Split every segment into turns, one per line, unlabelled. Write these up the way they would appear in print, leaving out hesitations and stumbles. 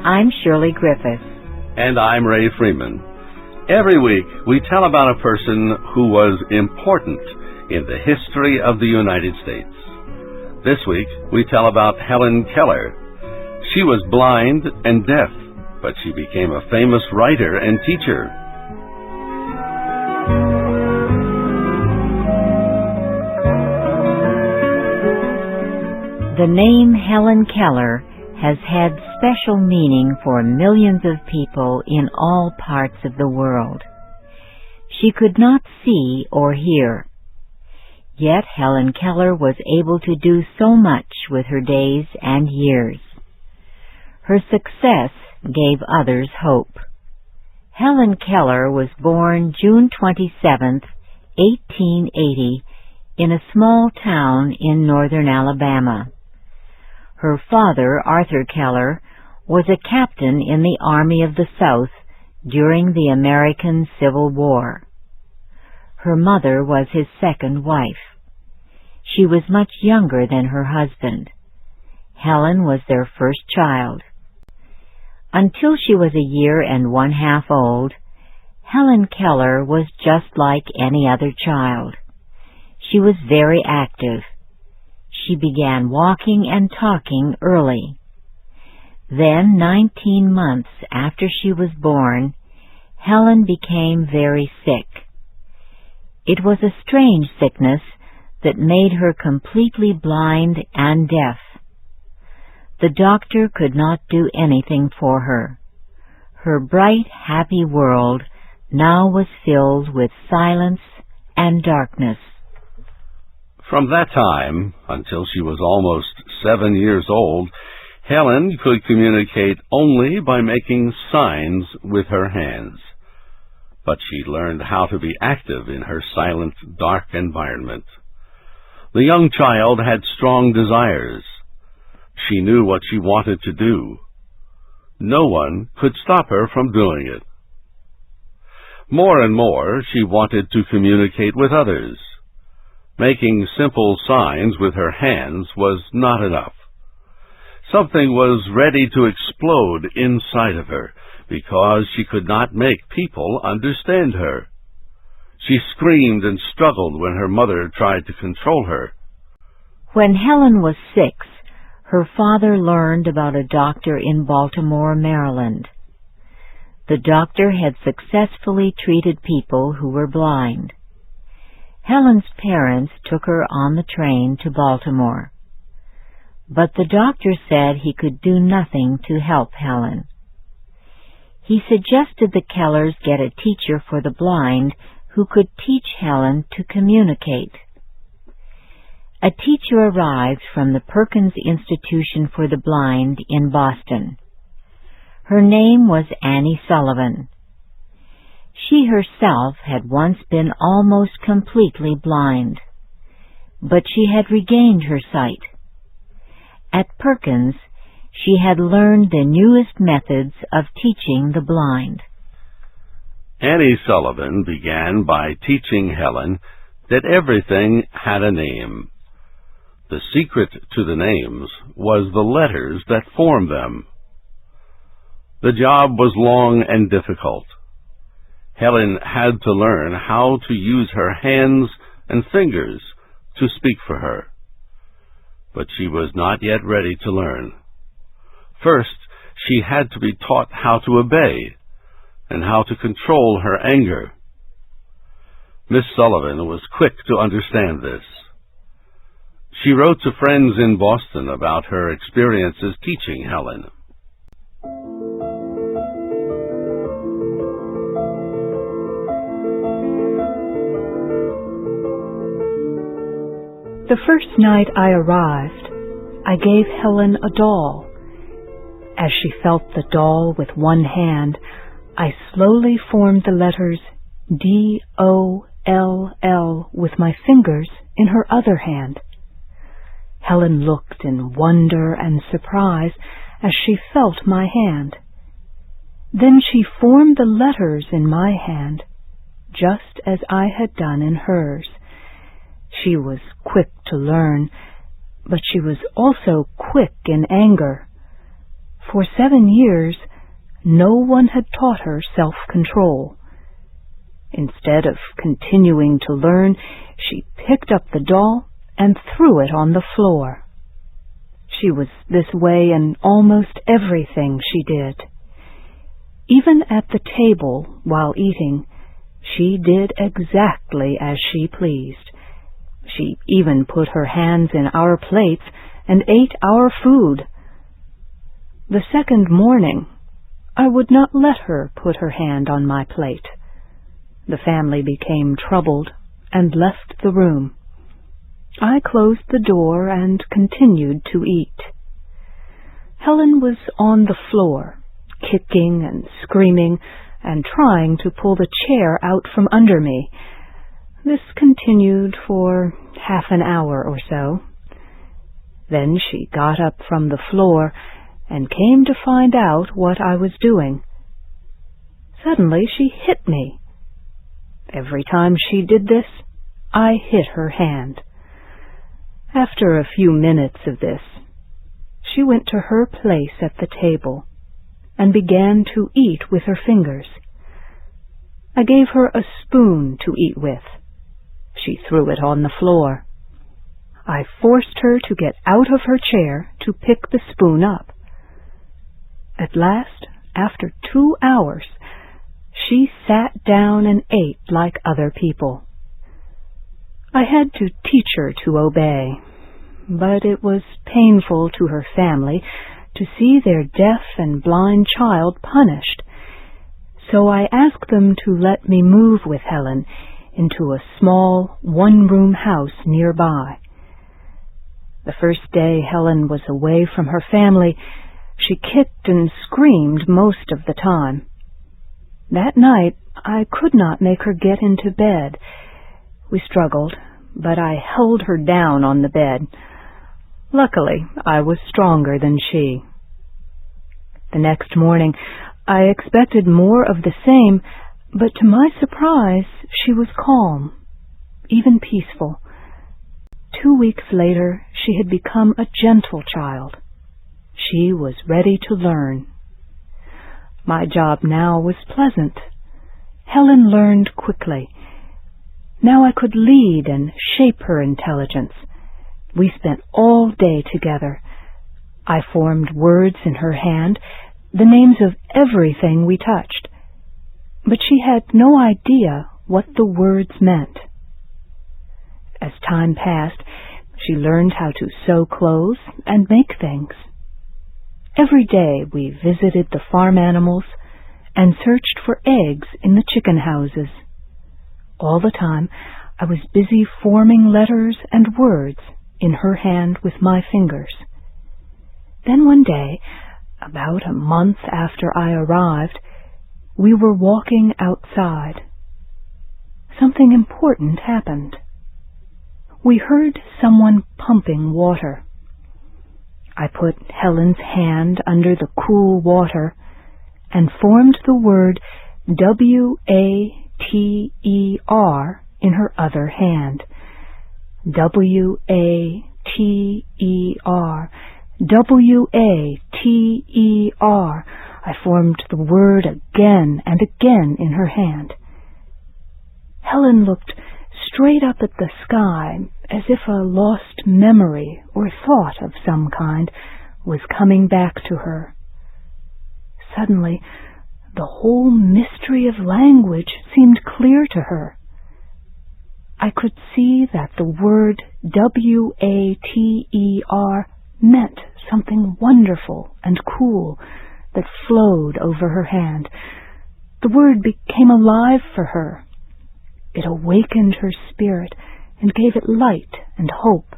I'm Shirley Griffiths.
And I'm Ray Freeman. Every week, we tell about a person who was important in the history of the United States. This week, we tell about Helen Keller. She was blind and deaf, but she became a famous writer and teacher.
The name Helen Keller has had special meaning for millions of people in all parts of the world. She could not see or hear. Yet Helen Keller was able to do so much with her days and years. Her success gave others hope. Helen Keller was born June 27, 1880, in a small town in northern Alabama. Her father, Arthur Keller, was a captain in the Army of the South during the American Civil War. Her mother was his second wife. She was much younger than her husband. Helen was their first child. Until she was a year and 1/2 old, Helen Keller was just like any other child. She was very active. She began walking and talking early. Then, 19 months after she was born, Helen became very sick. It was a strange sickness that made her completely blind and deaf. The doctor could not do anything for her. Her bright, happy world now was filled with silence and darkness.
From that time, until she was almost 7 years old, Helen could communicate only by making signs with her hands. But she learned how to be active in her silent, dark environment. The young child had strong desires. She knew what she wanted to do. No one could stop her from doing it. More and more, she wanted to communicate with others. Making simple signs with her hands was not enough. Something was ready to explode inside of her because she could not make people understand her. She screamed and struggled when her mother tried to control her.
When Helen was 6, her father learned about a doctor in Baltimore, Maryland. The doctor had successfully treated people who were blind. Helen's parents took her on the train to Baltimore. But the doctor said he could do nothing to help Helen. He suggested the Kellers get a teacher for the blind who could teach Helen to communicate. A teacher arrived from the Perkins Institution for the Blind in Boston. Her name was Annie Sullivan. She herself had once been almost completely blind, but she had regained her sight. At Perkins, she had learned the newest methods of teaching the blind.
Annie Sullivan began by teaching Helen that everything had a name. The secret to the names was the letters that formed them. The job was long and difficult. Helen had to learn how to use her hands and fingers to speak for her. But she was not yet ready to learn. First, she had to be taught how to obey and how to control her anger. Miss Sullivan was quick to understand this. She wrote to friends in Boston about her experiences teaching Helen.
The first night I arrived, I gave Helen a doll. As she felt the doll with one hand, I slowly formed the letters D-O-L-L with my fingers in her other hand. Helen looked in wonder and surprise as she felt my hand. Then she formed the letters in my hand, just as I had done in hers. She was quick to learn, but she was also quick in anger. For 7 years, no one had taught her self-control. Instead of continuing to learn, she picked up the doll and threw it on the floor. She was this way in almost everything she did. Even at the table while eating, she did exactly as she pleased. She even put her hands in our plates and ate our food. The second morning, I would not let her put her hand on my plate. The family became troubled and left the room. I closed the door and continued to eat. Helen was on the floor, kicking and screaming and trying to pull the chair out from under me. This continued for half an hour or so. Then she got up from the floor and came to find out what I was doing. Suddenly she hit me. Every time she did this, I hit her hand. After a few minutes of this, she went to her place at the table and began to eat with her fingers. I gave her a spoon to eat with. She threw it on the floor. I forced her to get out of her chair to pick the spoon up. At last, after 2 hours, she sat down and ate like other people. I had to teach her to obey, but it was painful to her family to see their deaf and blind child punished. So I asked them to let me move with Helen into a small one-room house nearby. The first day Helen was away from her family, she kicked and screamed most of the time. That night I could not make her get into bed. We struggled, but I held her down on the bed. Luckily, I was stronger than she. The next morning, I expected more of the same, but to my surprise, she was calm, even peaceful. 2 weeks later, she had become a gentle child. She was ready to learn. My job now was pleasant. Helen learned quickly. Now I could lead and shape her intelligence. We spent all day together. I formed words in her hand, the names of everything we touched. But she had no idea what the words meant. As time passed, she learned how to sew clothes and make things. Every day we visited the farm animals and searched for eggs in the chicken houses. All the time I was busy forming letters and words in her hand with my fingers. Then one day, about a month after I arrived, we were walking outside. Something important happened. We heard someone pumping water. I put Helen's hand under the cool water and formed the word W-A-T-E-R in her other hand. W-A-T-E-R. W-A-T-E-R. I formed the word again and again in her hand. Helen looked straight up at the sky as if a lost memory or thought of some kind was coming back to her. Suddenly, the whole mystery of language seemed clear to her. I could see that the word W-A-T-E-R meant something wonderful and cool that flowed over her hand. The word became alive for her. It awakened her spirit and gave it light and hope.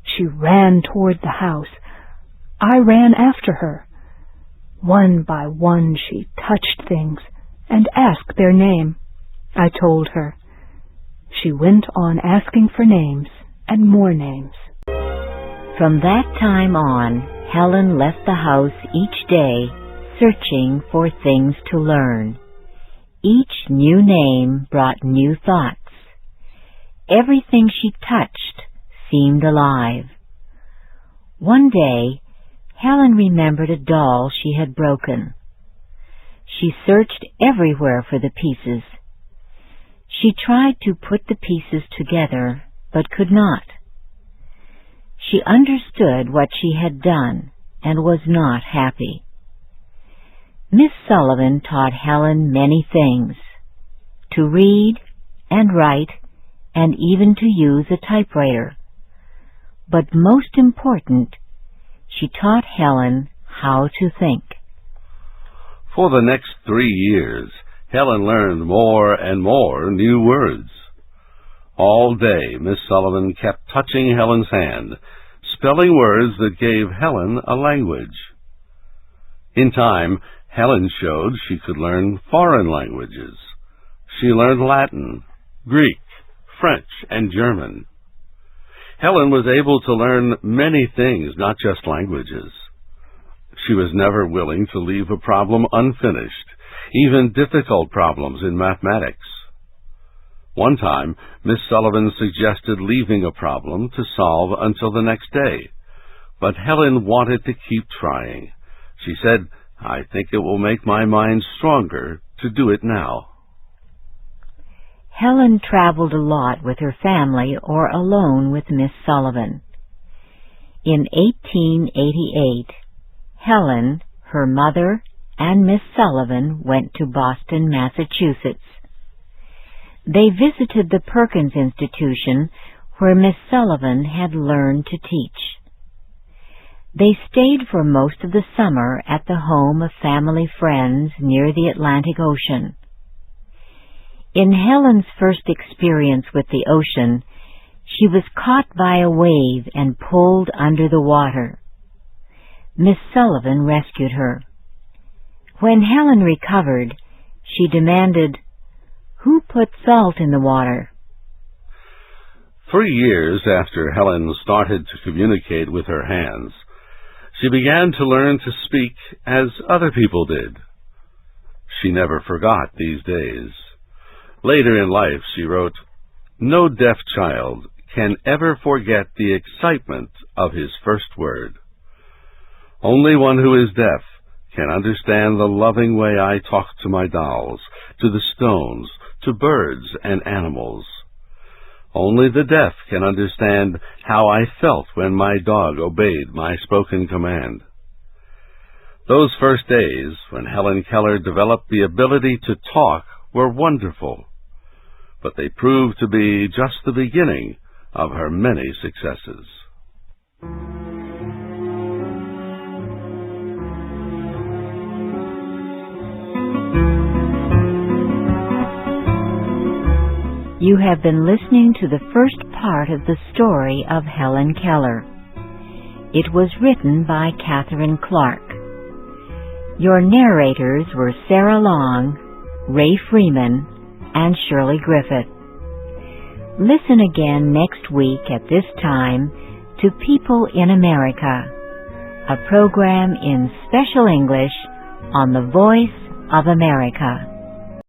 She ran toward the house. I ran after her. One by one she touched things and asked their name. I told her. She went on asking for names and more names.
From that time on, Helen left the house each day, searching for things to learn. Each new name brought new thoughts. Everything she touched seemed alive. One day, Helen remembered a doll she had broken. She searched everywhere for the pieces. She tried to put the pieces together, but could not. She understood what she had done and was not happy. Miss Sullivan taught Helen many things: to read and write and even to use a typewriter. But most important, she taught Helen how to think.
For the next 3 years, Helen learned more and more new words. All day, Miss Sullivan kept touching Helen's hand, spelling words that gave Helen a language. In time, Helen showed she could learn foreign languages. She learned Latin, Greek, French, and German. Helen was able to learn many things, not just languages. She was never willing to leave a problem unfinished, even difficult problems in mathematics. One time, Miss Sullivan suggested leaving a problem to solve until the next day, but Helen wanted to keep trying. She said, "I think it will make my mind stronger to do it now."
Helen traveled a lot with her family or alone with Miss Sullivan. In 1888, Helen, her mother, and Miss Sullivan went to Boston, Massachusetts. They visited the Perkins Institution, where Miss Sullivan had learned to teach. They stayed for most of the summer at the home of family friends near the Atlantic Ocean. In Helen's first experience with the ocean, she was caught by a wave and pulled under the water. Miss Sullivan rescued her. When Helen recovered, she demanded, "Who put salt in the water?"
3 years after Helen started to communicate with her hands, she began to learn to speak as other people did. She never forgot these days. Later in life, she wrote, "No deaf child can ever forget the excitement of his first word. Only one who is deaf can understand the loving way I talk to my dolls, to the stones, to birds and animals. Only the deaf can understand how I felt when my dog obeyed my spoken command." Those first days, when Helen Keller developed the ability to talk, were wonderful, but they proved to be just the beginning of her many successes.
You have been listening to the first part of the story of Helen Keller. It was written by Catherine Clark. Your narrators were Sarah Long, Ray Freeman, and Shirley Griffith. Listen again next week at this time to People in America, a program in special English on the Voice of America.